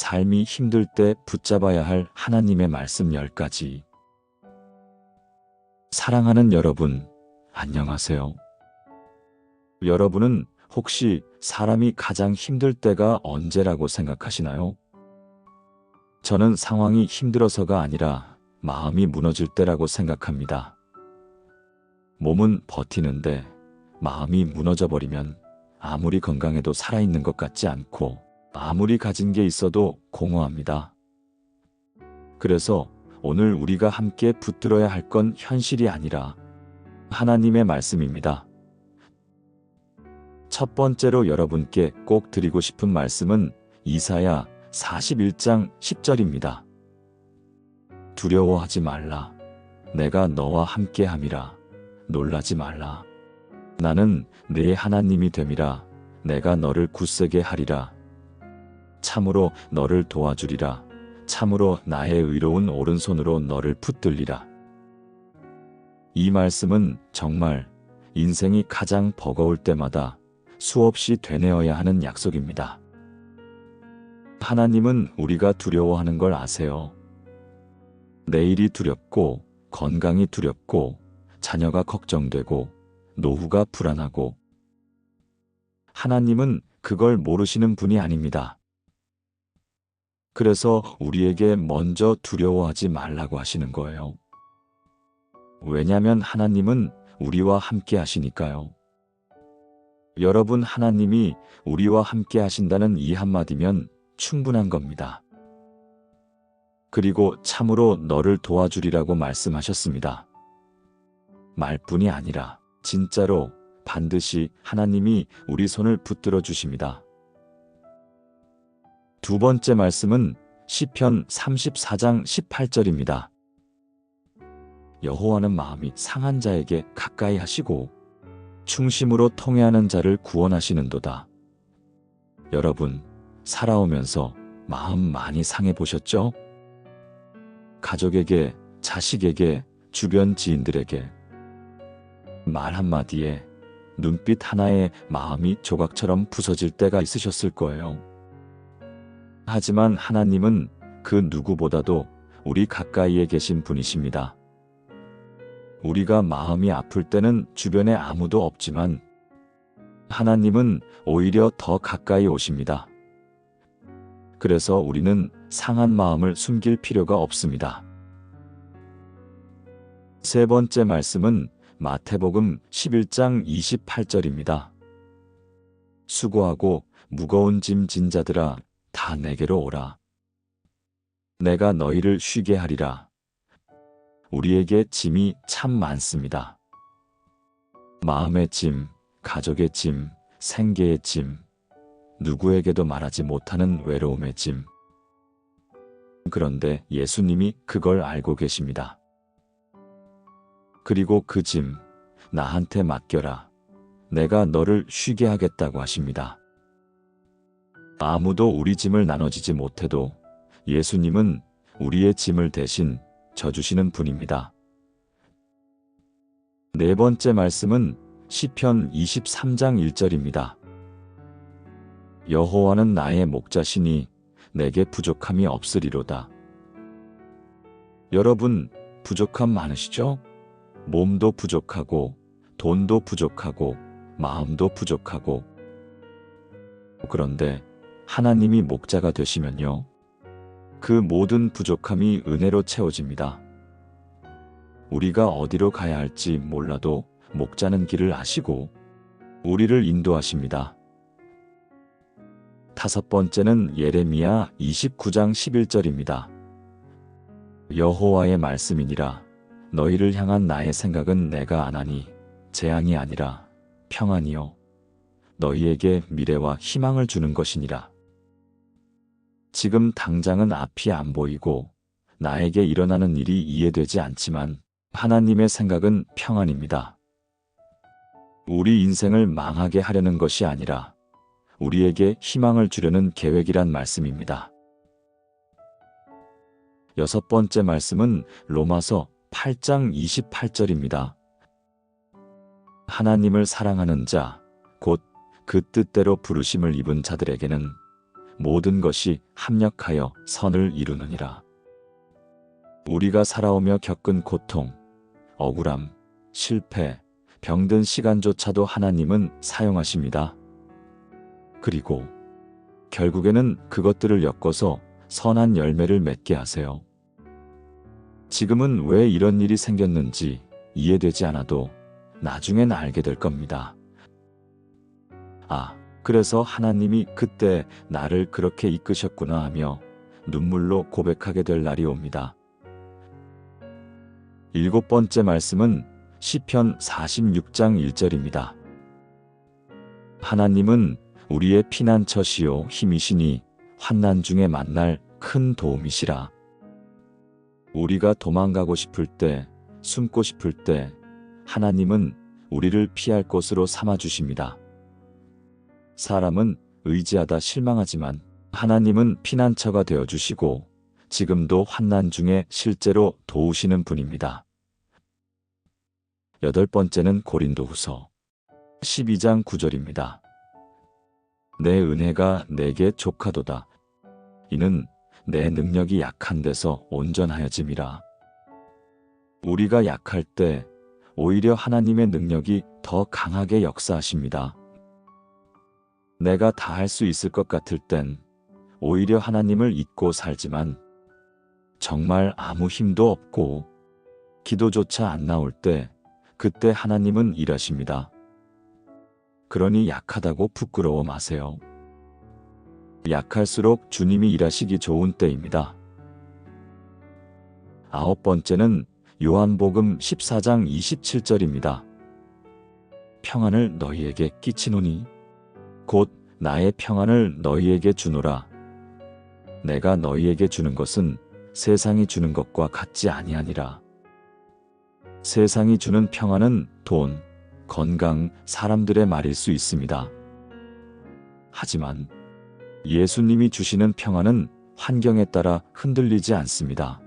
삶이 힘들 때 붙잡아야 할 하나님의 말씀 10가지. 사랑하는 여러분, 안녕하세요. 여러분은 혹시 사람이 가장 힘들 때가 언제라고 생각하시나요? 저는 상황이 힘들어서가 아니라 마음이 무너질 때라고 생각합니다. 몸은 버티는데 마음이 무너져버리면 아무리 건강해도 살아있는 것 같지 않고 아무리 가진 게 있어도 공허합니다. 그래서 오늘 우리가 함께 붙들어야 할 건 현실이 아니라 하나님의 말씀입니다. 첫 번째로 여러분께 꼭 드리고 싶은 말씀은 이사야 41장 10절입니다. 두려워하지 말라. 내가 너와 함께함이라. 놀라지 말라. 나는 네 하나님이 됨이라. 내가 너를 굳세게 하리라. 참으로 너를 도와주리라. 참으로 나의 의로운 오른손으로 너를 붙들리라. 이 말씀은 정말 인생이 가장 버거울 때마다 수없이 되뇌어야 하는 약속입니다. 하나님은 우리가 두려워하는 걸 아세요. 내일이 두렵고 건강이 두렵고 자녀가 걱정되고 노후가 불안하고 하나님은 그걸 모르시는 분이 아닙니다. 그래서 우리에게 먼저 두려워하지 말라고 하시는 거예요. 왜냐하면 하나님은 우리와 함께 하시니까요. 여러분, 하나님이 우리와 함께 하신다는 이 한마디면 충분한 겁니다. 그리고 참으로 너를 도와주리라고 말씀하셨습니다. 말뿐이 아니라 진짜로 반드시 하나님이 우리 손을 붙들어 주십니다. 두 번째 말씀은 시편 34장 18절입니다. 여호와는 마음이 상한 자에게 가까이 하시고 충심으로 통회하는 자를 구원하시는도다. 여러분, 살아오면서 마음 많이 상해 보셨죠? 가족에게, 자식에게, 주변 지인들에게 말 한마디에, 눈빛 하나에 마음이 조각처럼 부서질 때가 있으셨을 거예요. 하지만 하나님은 그 누구보다도 우리 가까이에 계신 분이십니다. 우리가 마음이 아플 때는 주변에 아무도 없지만 하나님은 오히려 더 가까이 오십니다. 그래서 우리는 상한 마음을 숨길 필요가 없습니다. 세 번째 말씀은 마태복음 11장 28절입니다. 수고하고 무거운 짐 진 자들아 다 내게로 오라. 내가 너희를 쉬게 하리라. 우리에게 짐이 참 많습니다. 마음의 짐, 가족의 짐, 생계의 짐, 누구에게도 말하지 못하는 외로움의 짐. 그런데 예수님이 그걸 알고 계십니다. 그리고 그 짐, 나한테 맡겨라. 내가 너를 쉬게 하겠다고 하십니다. 아무도 우리 짐을 나눠지지 못해도 예수님은 우리의 짐을 대신 져주시는 분입니다. 네 번째 말씀은 시편 23장 1절입니다. 여호와는 나의 목자시니 내게 부족함이 없으리로다. 여러분, 부족함 많으시죠? 몸도 부족하고 돈도 부족하고 마음도 부족하고. 그런데 하나님이 목자가 되시면요, 그 모든 부족함이 은혜로 채워집니다. 우리가 어디로 가야 할지 몰라도 목자는 길을 아시고 우리를 인도하십니다. 다섯 번째는 예레미야 29장 11절입니다. 여호와의 말씀이니라. 너희를 향한 나의 생각은 내가 아나니 재앙이 아니라 평안이요 너희에게 미래와 희망을 주는 것이니라. 지금 당장은 앞이 안 보이고 나에게 일어나는 일이 이해되지 않지만 하나님의 생각은 평안입니다. 우리 인생을 망하게 하려는 것이 아니라 우리에게 희망을 주려는 계획이란 말씀입니다. 여섯 번째 말씀은 로마서 8장 28절입니다. 하나님을 사랑하는 자, 곧 그 뜻대로 부르심을 입은 자들에게는 모든 것이 합력하여 선을 이루느니라. 우리가 살아오며 겪은 고통, 억울함, 실패, 병든 시간조차도 하나님은 사용하십니다. 그리고 결국에는 그것들을 엮어서 선한 열매를 맺게 하세요. 지금은 왜 이런 일이 생겼는지 이해되지 않아도 나중엔 알게 될 겁니다. 아, 그래서 하나님이 그때 나를 그렇게 이끄셨구나 하며 눈물로 고백하게 될 날이 옵니다. 7번째 말씀은 시편 46장 1절입니다. 하나님은 우리의 피난처시요 힘이시니 환난 중에 만날 큰 도움이시라. 우리가 도망가고 싶을 때, 숨고 싶을 때 하나님은 우리를 피할 곳으로 삼아주십니다. 사람은 의지하다 실망하지만 하나님은 피난처가 되어주시고 지금도 환난 중에 실제로 도우시는 분입니다. 8번째는 고린도후서 12장 9절입니다. 내 은혜가 내게 족하도다. 이는 내 능력이 약한 데서 온전하여짐이라. 우리가 약할 때 오히려 하나님의 능력이 더 강하게 역사하십니다. 내가 다 할 수 있을 것 같을 땐 오히려 하나님을 잊고 살지만 정말 아무 힘도 없고 기도조차 안 나올 때 그때 하나님은 일하십니다. 그러니 약하다고 부끄러워 마세요. 약할수록 주님이 일하시기 좋은 때입니다. 9번째는 요한복음 14장 27절입니다. 평안을 너희에게 끼치노니 곧 나의 평안을 너희에게 주노라. 내가 너희에게 주는 것은 세상이 주는 것과 같지 아니하니라. 세상이 주는 평안은 돈, 건강, 사람들의 말일 수 있습니다. 하지만 예수님이 주시는 평안은 환경에 따라 흔들리지 않습니다.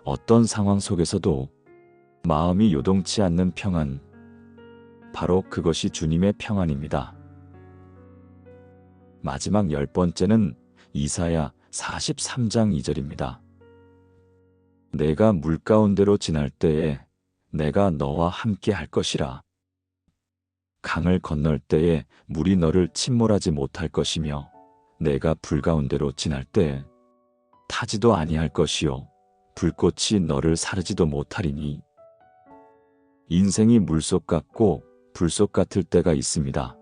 어떤 상황 속에서도 마음이 요동치 않는 평안, 바로 그것이 주님의 평안입니다. 마지막 10번째는 이사야 43장 2절입니다. 내가 물 가운데로 지날 때에 내가 너와 함께 할 것이라. 강을 건널 때에 물이 너를 침몰하지 못할 것이며 내가 불 가운데로 지날 때에 타지도 아니할 것이요 불꽃이 너를 사르지도 못하리니. 인생이 물속 같고 불속 같을 때가 있습니다.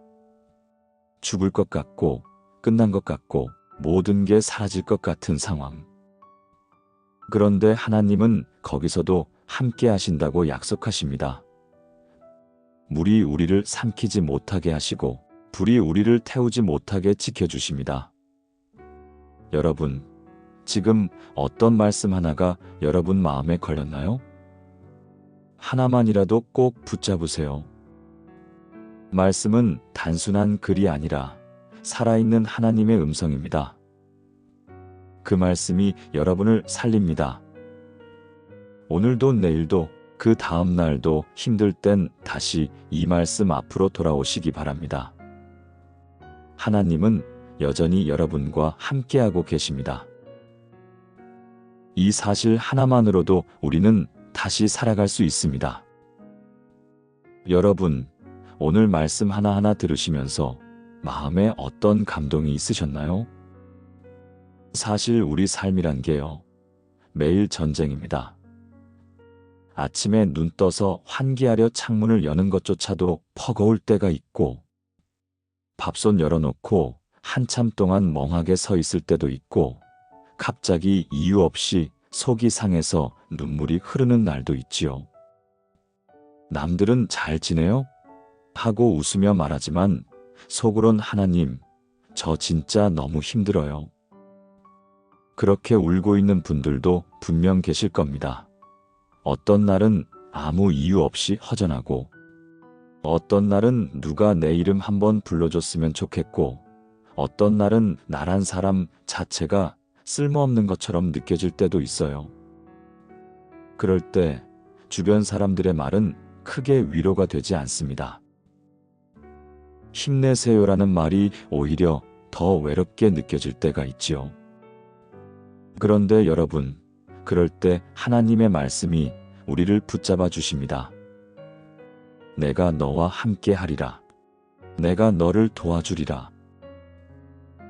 죽을 것 같고 끝난 것 같고 모든 게 사라질 것 같은 상황. 그런데 하나님은 거기서도 함께 하신다고 약속하십니다. 물이 우리를 삼키지 못하게 하시고 불이 우리를 태우지 못하게 지켜주십니다. 여러분, 지금 어떤 말씀 하나가 여러분 마음에 걸렸나요? 하나만이라도 꼭 붙잡으세요. 말씀은 단순한 글이 아니라 살아있는 하나님의 음성입니다. 그 말씀이 여러분을 살립니다. 오늘도 내일도 그 다음 날도 힘들 땐 다시 이 말씀 앞으로 돌아오시기 바랍니다. 하나님은 여전히 여러분과 함께하고 계십니다. 이 사실 하나만으로도 우리는 다시 살아갈 수 있습니다. 여러분, 오늘 말씀 하나하나 들으시면서 마음에 어떤 감동이 있으셨나요? 사실 우리 삶이란 게요, 매일 전쟁입니다. 아침에 눈 떠서 환기하려 창문을 여는 것조차도 버거울 때가 있고, 밥솥 열어놓고 한참 동안 멍하게 서 있을 때도 있고, 갑자기 이유 없이 속이 상해서 눈물이 흐르는 날도 있지요. 남들은 잘 지내요? 하고 웃으며 말하지만 속으론 하나님, 저 진짜 너무 힘들어요. 그렇게 울고 있는 분들도 분명 계실 겁니다. 어떤 날은 아무 이유 없이 허전하고, 어떤 날은 누가 내 이름 한번 불러줬으면 좋겠고, 어떤 날은 나란 사람 자체가 쓸모없는 것처럼 느껴질 때도 있어요. 그럴 때 주변 사람들의 말은 크게 위로가 되지 않습니다. 힘내세요라는 말이 오히려 더 외롭게 느껴질 때가 있지요. 그런데 여러분, 그럴 때 하나님의 말씀이 우리를 붙잡아 주십니다. 내가 너와 함께 하리라. 내가 너를 도와주리라.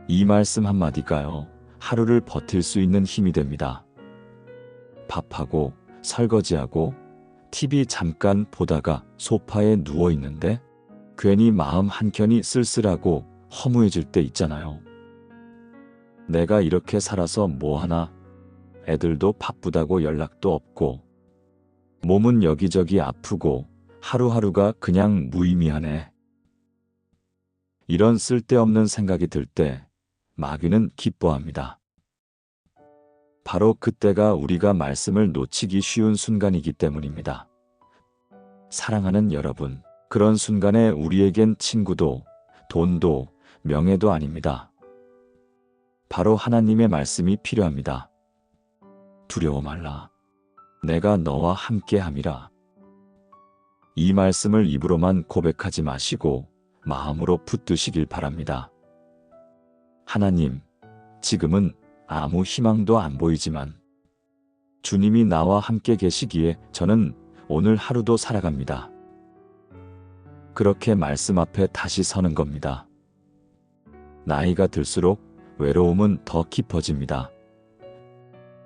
이 말씀 한마디가요, 하루를 버틸 수 있는 힘이 됩니다. 밥하고 설거지하고 TV 잠깐 보다가 소파에 누워 있는데 괜히 마음 한켠이 쓸쓸하고 허무해질 때 있잖아요. 내가 이렇게 살아서 뭐하나? 애들도 바쁘다고 연락도 없고 몸은 여기저기 아프고 하루하루가 그냥 무의미하네. 이런 쓸데없는 생각이 들 때 마귀는 기뻐합니다. 바로 그때가 우리가 말씀을 놓치기 쉬운 순간이기 때문입니다. 사랑하는 여러분, 그런 순간에 우리에겐 친구도 돈도 명예도 아닙니다. 바로 하나님의 말씀이 필요합니다. 두려워 말라. 내가 너와 함께함이라. 이 말씀을 입으로만 고백하지 마시고 마음으로 붙드시길 바랍니다. 하나님, 지금은 아무 희망도 안 보이지만 주님이 나와 함께 계시기에 저는 오늘 하루도 살아갑니다. 그렇게 말씀 앞에 다시 서는 겁니다. 나이가 들수록 외로움은 더 깊어집니다.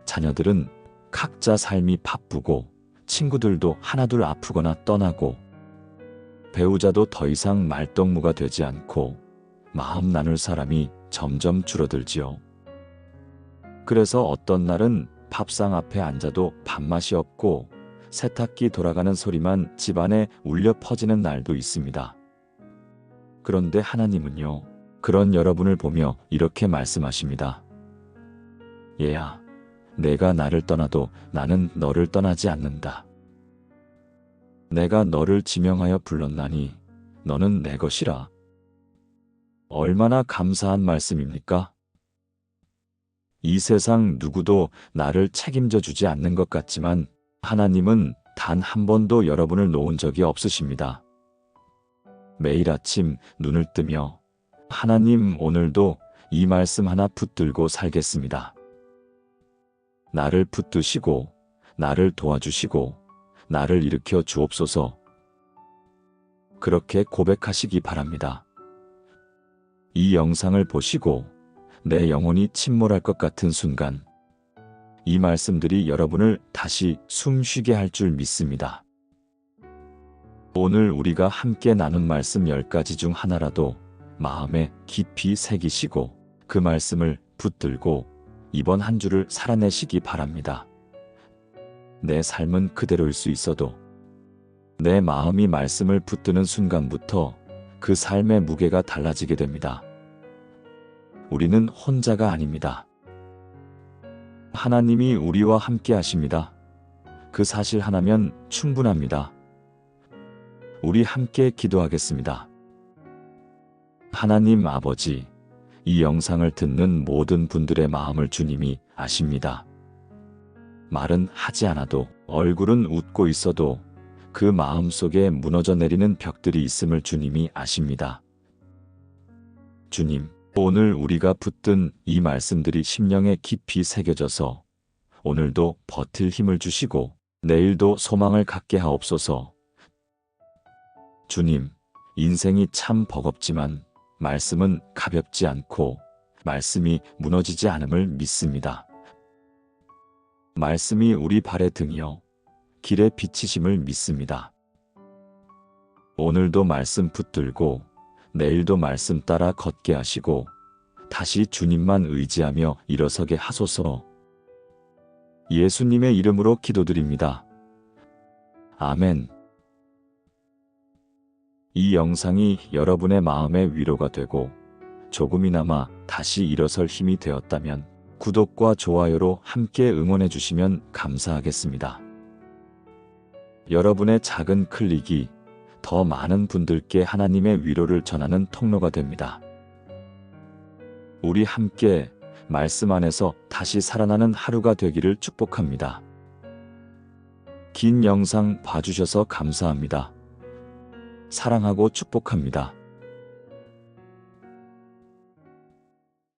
자녀들은 각자 삶이 바쁘고 친구들도 하나둘 아프거나 떠나고 배우자도 더 이상 말동무가 되지 않고 마음 나눌 사람이 점점 줄어들지요. 그래서 어떤 날은 밥상 앞에 앉아도 밥맛이 없고 세탁기 돌아가는 소리만 집안에 울려 퍼지는 날도 있습니다. 그런데 하나님은요, 그런 여러분을 보며 이렇게 말씀하십니다. 얘야, 내가 나를 떠나도 나는 너를 떠나지 않는다. 내가 너를 지명하여 불렀나니 너는 내 것이라. 얼마나 감사한 말씀입니까? 이 세상 누구도 나를 책임져 주지 않는 것 같지만 하나님은 단 한 번도 여러분을 놓은 적이 없으십니다. 매일 아침 눈을 뜨며 하나님, 오늘도 이 말씀 하나 붙들고 살겠습니다. 나를 붙드시고 나를 도와주시고 나를 일으켜 주옵소서. 그렇게 고백하시기 바랍니다. 이 영상을 보시고 내 영혼이 침몰할 것 같은 순간 이 말씀들이 여러분을 다시 숨쉬게 할 줄 믿습니다. 오늘 우리가 함께 나눈 말씀 10가지 중 하나라도 마음에 깊이 새기시고 그 말씀을 붙들고 이번 한 주를 살아내시기 바랍니다. 내 삶은 그대로일 수 있어도 내 마음이 말씀을 붙드는 순간부터 그 삶의 무게가 달라지게 됩니다. 우리는 혼자가 아닙니다. 하나님이 우리와 함께 하십니다. 그 사실 하나면 충분합니다. 우리 함께 기도하겠습니다. 하나님 아버지, 이 영상을 듣는 모든 분들의 마음을 주님이 아십니다. 말은 하지 않아도 얼굴은 웃고 있어도 그 마음 속에 무너져 내리는 벽들이 있음을 주님이 아십니다. 주님, 오늘 우리가 붙든 이 말씀들이 심령에 깊이 새겨져서 오늘도 버틸 힘을 주시고 내일도 소망을 갖게 하옵소서. 주님, 인생이 참 버겁지만 말씀은 가볍지 않고 말씀이 무너지지 않음을 믿습니다. 말씀이 우리 발의 등이요 길의 빛이심을 믿습니다. 오늘도 말씀 붙들고 내일도 말씀 따라 걷게 하시고 다시 주님만 의지하며 일어서게 하소서. 예수님의 이름으로 기도드립니다. 아멘. 이 영상이 여러분의 마음의 위로가 되고 조금이나마 다시 일어설 힘이 되었다면 구독과 좋아요로 함께 응원해 주시면 감사하겠습니다. 여러분의 작은 클릭이 더 많은 분들께 하나님의 위로를 전하는 통로가 됩니다. 우리 함께 말씀 안에서 다시 살아나는 하루가 되기를 축복합니다. 긴 영상 봐주셔서 감사합니다. 사랑하고 축복합니다.